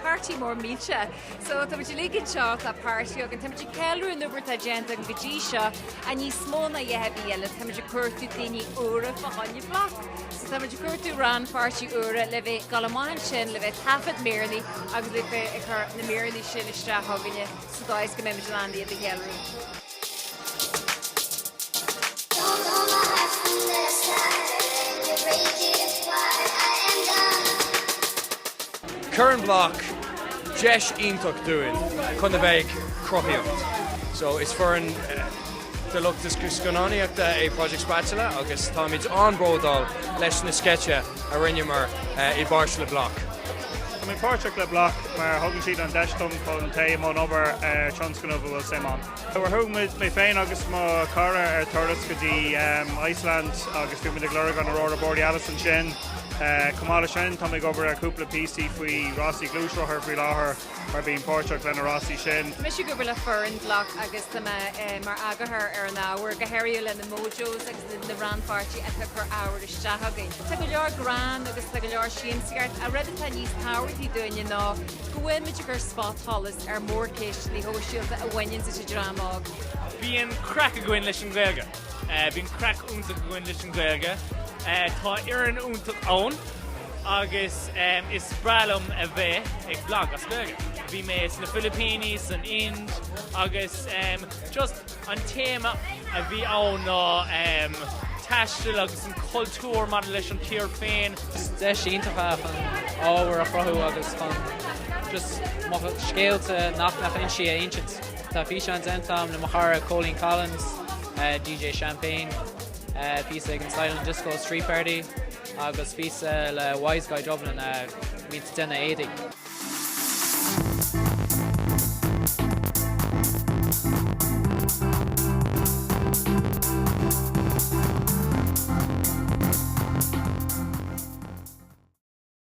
party mór míse. So tá muid ligin seo tá party agus tá muid ceilú an uair tá gente an gotí seo a ní smóna dhéhebí eile tá muid cuairtú daoine uair fáinne Bloc. So tá muid cuairtú ran party uair le bheith galamáin sin le bheith tafad méirní agus le bheith chur na méirní sin iste thuganne so dáis go méid landí a bhí ceilú. Current Bloc, Jesh Intach doing, Kunde Beg Cropiot. So it's for an the look this Gunaniacht a project spatula, August Tommy's on Brodal, leis na sketcha a rinnemer I Barsh le Bloc. I'm in Portugal le Bloc, maar hogan siad an deistum chun taim on over Chanscanova will Simon. We're home with my féin agus má cara Turles go dtí Iceland agus fiú the glóra gan Aurora Borealis an sin. Kamala sin tá mig over a cúpla PC faoi Rossi glúisro her faoi láthair ar bíon Portugal lena Rossi sin. Mis go bhfuil fur an Bloc agus mar agathair ar an áhar go hairíú le na mojos agus na ranpartí a chur áhar isteach againn. Tá go leor gran agus tá go leor sinsgart a ruditá níos táhairtí doine ná go bhfuil muid gur spot hallas ar mórcéis lí hóisiúilta a bhainn sa drámág. Bhíon crack a gcuin leis an Gaeilge. Bhíon crack úntaach a gcuin leis an Gaeilge. Tá iarn úntaach ann agus is bralum a bheith ag Bloc as Gaeilge. Bhí mé na Philippines an Ind agus just an téma a bhí ann ná taistil agus an cultúr mar leis an tír féin. Deis iontacha fan ábhar a frothú agus fan just mo scéalte nach an si a ancient. Tá fís an zentam na machara Colleen Collins, DJ Champagne, písa ag an Silent Disco Street Party agus písa le Wise Guy Dublin mí denna 80.